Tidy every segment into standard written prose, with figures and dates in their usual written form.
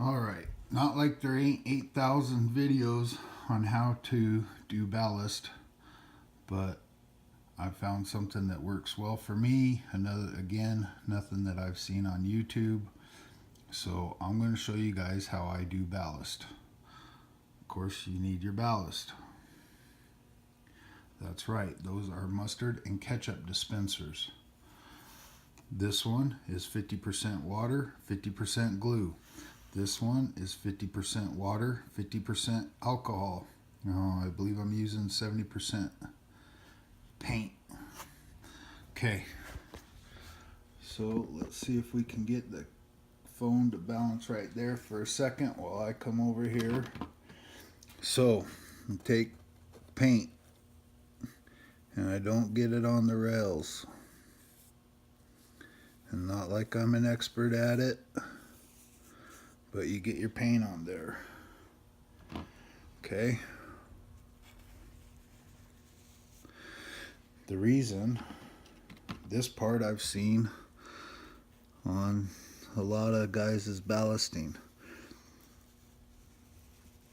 Alright, not like there ain't 8,000 videos on how to do ballast, but I found something that works well for me. Again, nothing that I've seen on YouTube. So I'm going to show you guys how I do ballast. Of course, you need your ballast. That's right, those are mustard and ketchup dispensers. This one is 50% water, 50% glue. This one is 50% water, 50% alcohol. I believe I'm using 70% paint. Okay, so let's see if we can get the phone to balance right there for a second while I come over here. So, take paint, and I don't get it on the rails. And not like I'm an expert at it, but you get your paint on there. Okay. The reason, this part I've seen on a lot of guys' ballasting.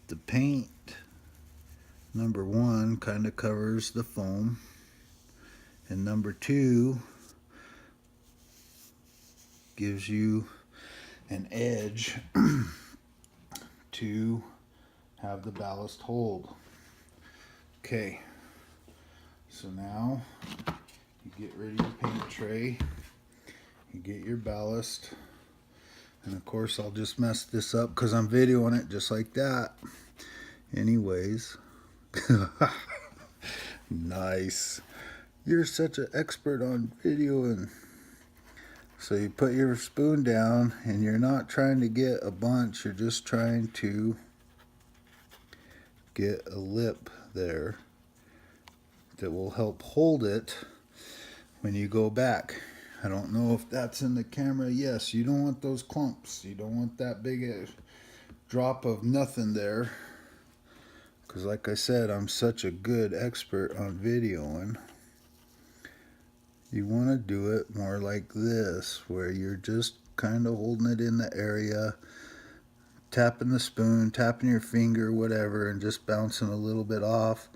The paint, number one, kind of covers the foam, and number two, gives you an edge to have the ballast hold. Okay, so now you get ready your paint tray, you get your ballast, and of course I'll just mess this up because I'm videoing it just like that. Anyways, nice. You're such an expert on videoing. So you put your spoon down, and you're not trying to get a bunch, you're just trying to get a lip there that will help hold it when you go back. I don't know if that's in the camera. Yes, you don't want those clumps. You don't want that big a drop of nothing there. Because like I said, I'm such a good expert on videoing. You want to do it more like this, where you're just kind of holding it in the area, tapping the spoon, tapping your finger, whatever, and just bouncing a little bit off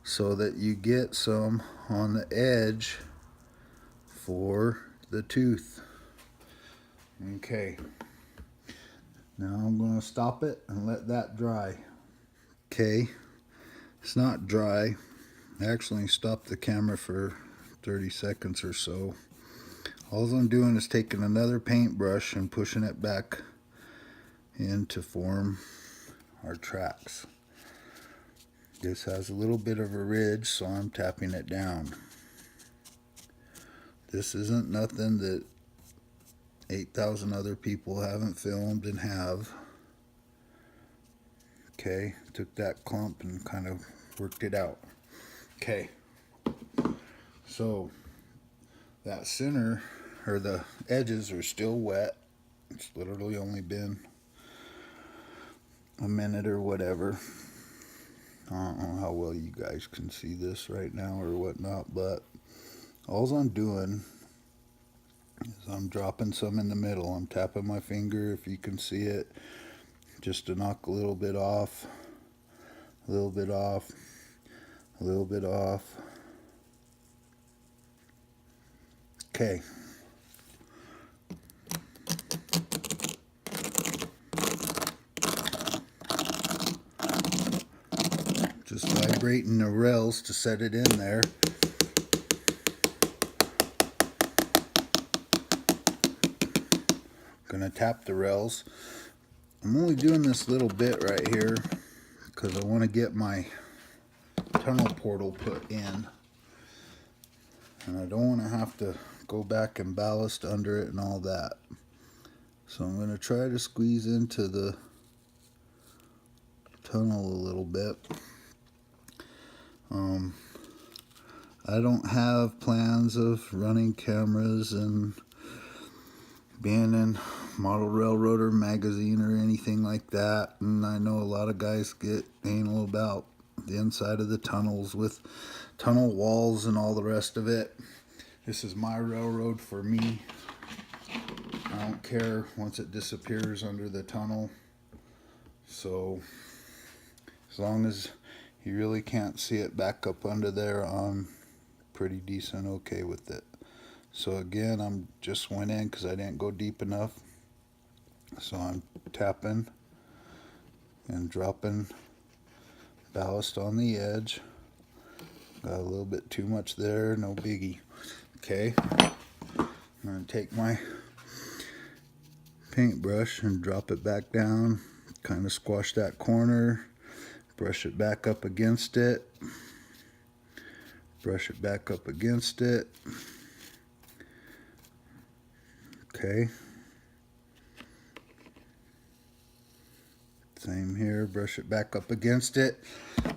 so that you get some on the edge for the tooth. Okay, now I'm going to stop it and let that dry. Okay, it's not dry. I actually stopped the camera for 30 seconds or so. All I'm doing is taking another paintbrush and pushing it back in to form our tracks. This has a little bit of a ridge, so I'm tapping it down. This isn't nothing that 8,000 other people haven't filmed and have. Okay, took that clump and kind of worked it out. Okay, so that center, or the edges, are still wet. It's literally only been a minute or whatever. I don't know how well you guys can see this right now or whatnot, but all I'm doing is I'm dropping some in the middle. I'm tapping my finger, if you can see it, just to knock a little bit off, a little bit off, a little bit off. Okay. Just vibrating the rails to set it in there. Gonna tap the rails. I'm only doing this little bit right here because I want to get my tunnel portal put in, and I don't want to have to go back and ballast under it and all that. So I'm going to try to squeeze into the tunnel a little bit. I don't have plans of running cameras and being in Model Railroader magazine or anything like that, and I know a lot of guys get anal about the inside of the tunnels with tunnel walls and all the rest of it. This is my railroad for me. I don't care once it disappears under the tunnel. So as long as you really can't see it back up under there, I'm pretty decent okay with it. So again, I'm just went in because I didn't go deep enough. So I'm tapping and dropping ballast on the edge. Got a little bit too much there, no biggie. Okay, I'm going to take my paintbrush and drop it back down, kind of squash that corner, brush it back up against it, brush it back up against it. Okay, same here, brush it back up against it,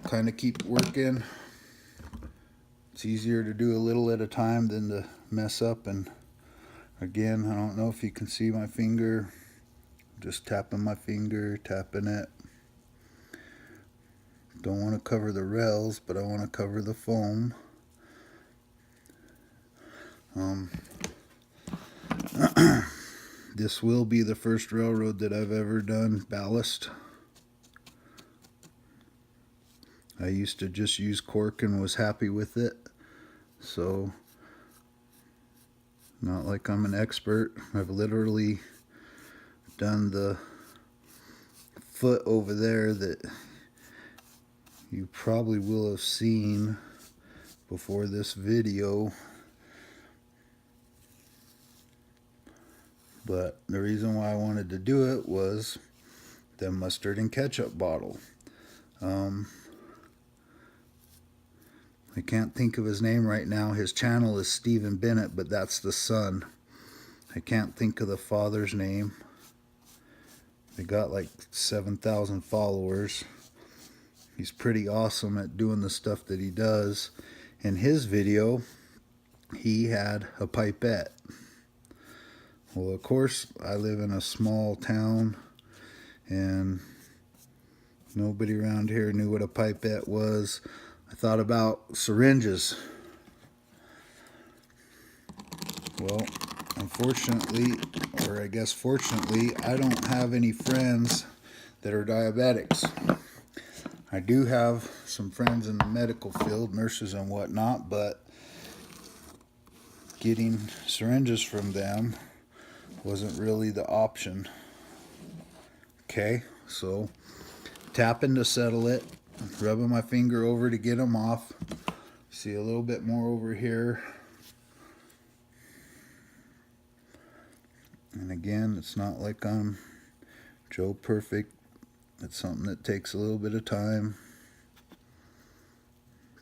kind of keep working. It's easier to do a little at a time than to mess up. And again, I don't know if you can see my finger, just tapping my finger, tapping it. Don't want to cover the rails, but I want to cover the foam. This will be the first railroad that I've ever done ballast. I used to just use cork and was happy with it. So, not like I'm an expert. I've literally done the foot over there that you probably will have seen before this video. But the reason why I wanted to do it was the mustard and ketchup bottle. I can't think of his name right now. His channel is Stephen Bennett, but that's the son. I can't think of the father's name. They got like 7,000 followers. He's pretty awesome at doing the stuff that he does. In his video, he had a pipette. Well, of course, I live in a small town, and nobody around here knew what a pipette was. I thought about syringes. Well, unfortunately, or I guess fortunately, I don't have any friends that are diabetics. I do have some friends in the medical field, nurses and whatnot, but getting syringes from them wasn't really the option. Okay, so tapping to settle it, rubbing my finger over to get them off. See a little bit more over here. And again, it's not like I'm Joe Perfect. It's something that takes a little bit of time.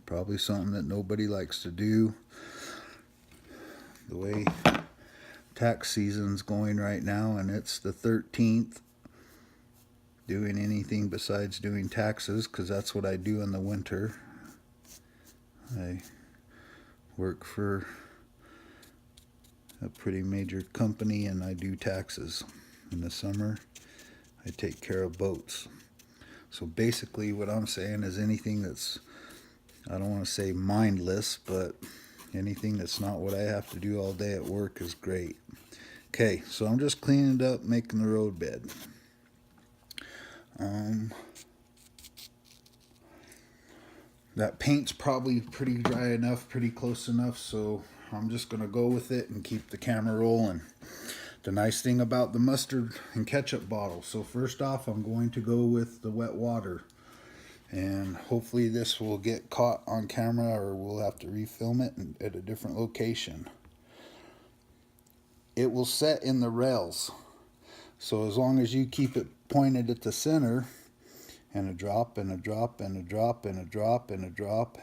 Probably something that nobody likes to do. The way tax season's going right now, and it's the 13th. Doing anything besides doing taxes, because that's what I do in the winter. I work for a pretty major company, and I do taxes. In the summer, I take care of boats. So basically what I'm saying is anything that's, I don't want to say mindless, but anything that's not what I have to do all day at work is great. Okay, so I'm just cleaning it up, making the road bed. That paint's probably pretty dry enough, pretty close enough, so I'm just going to go with it and keep the camera rolling. The nice thing about the mustard and ketchup bottle, so first off I'm going to go with the wet water. And hopefully this will get caught on camera, or we'll have to refilm it at a different location. It will set in the rails. So as long as you keep it pointed at the center, and a drop, and a drop, and a drop, and a drop, and a drop,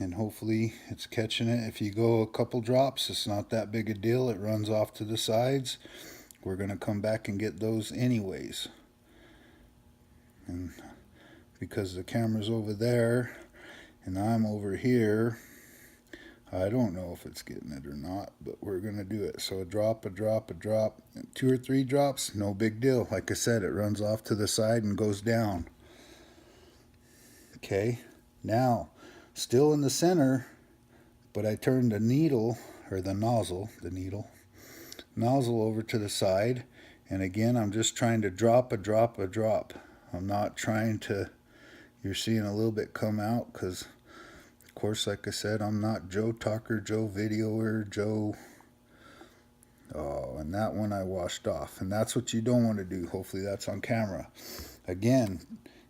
and hopefully it's catching it. If you go a couple drops, it's not that big a deal. It runs off to the sides. We're going to come back and get those anyways. And because the camera's over there and I'm over here, I don't know if it's getting it or not, but we're going to do it. So a drop, a drop, a drop, 2 or 3 drops, no big deal. Like I said, it runs off to the side and goes down. Okay, now, still in the center, but I turned the needle, or the nozzle over to the side, And again, I'm just trying to drop a drop a drop. I'm not trying to, you're seeing a little bit come out because, of course, like I said, I'm not Joe Talker, Joe Videoer, Joe. Oh, and that one I washed off. And that's what you don't want to do. Hopefully that's on camera. Again,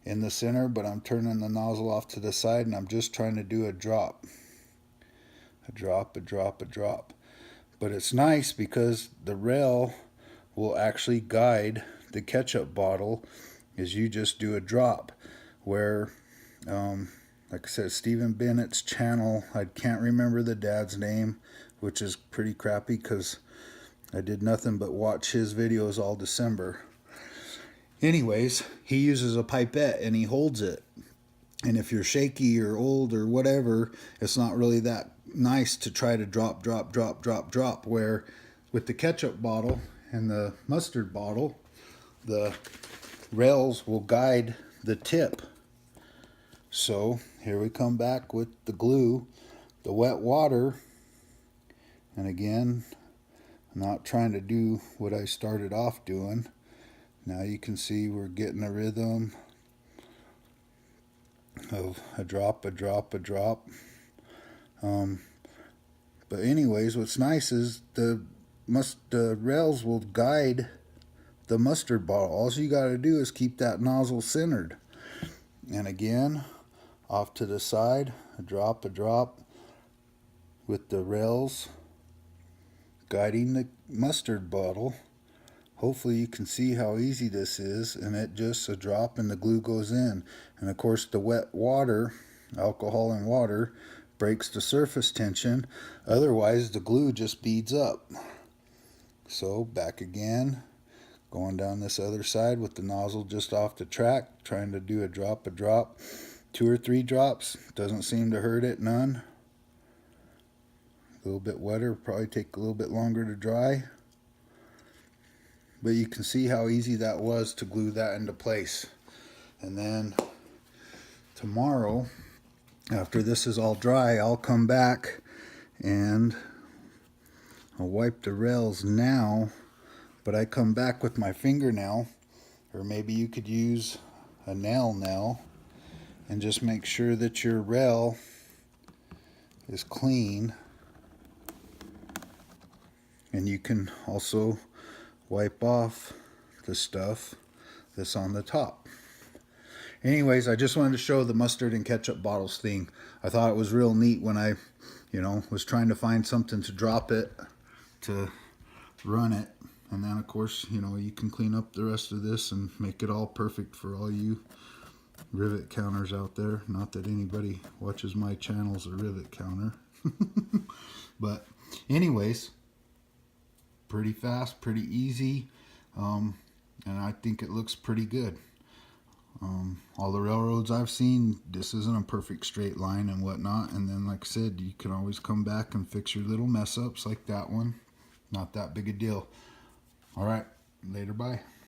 in the center, but I'm turning the nozzle off to the side and I'm just trying to do a drop. A drop, a drop, a drop. But it's nice because the rail will actually guide the ketchup bottle as you just do a drop. Where, like I said, Stephen Bennett's channel, I can't remember the dad's name, which is pretty crappy because I did nothing but watch his videos all December. Anyways, he uses a pipette and he holds it. And if you're shaky or old or whatever, it's not really that nice to try to drop, drop, drop, drop, drop. Where with the ketchup bottle and the mustard bottle, the rails will guide the tip. So here we come back with the glue, the wet water. And again, I'm not trying to do what I started off doing. Now you can see we're getting a rhythm of a drop, a drop, a drop. But anyways, what's nice is the rails will guide the mustard bottle. All you got to do is keep that nozzle centered. And again, off to the side, a drop, with the rails guiding the mustard bottle. Hopefully you can see how easy this is, and it just a drop and the glue goes in. And of course the wet water, alcohol and water, breaks the surface tension. Otherwise the glue just beads up. So back again, going down this other side with the nozzle just off the track, trying to do a drop, 2 or 3 drops. Doesn't seem to hurt it none. A little bit wetter, probably take a little bit longer to dry. But you can see how easy that was to glue that into place. And then tomorrow, after this is all dry, I'll come back and I'll wipe the rails now. But I come back with my fingernail, or maybe you could use a nail, and just make sure that your rail is clean. And you can also wipe off the stuff that's on the top. Anyways, I just wanted to show the mustard and ketchup bottles thing. I thought it was real neat when I, was trying to find something to drop it, to run it. And then of course, you can clean up the rest of this and make it all perfect for all you rivet counters out there. Not that anybody watches my channel as a rivet counter. But anyways, pretty fast, pretty easy, and I think it looks pretty good. All the railroads I've seen, this isn't a perfect straight line and whatnot, and then like I said, you can always come back and fix your little mess ups like that one. Not that big a deal. Alright, later, bye.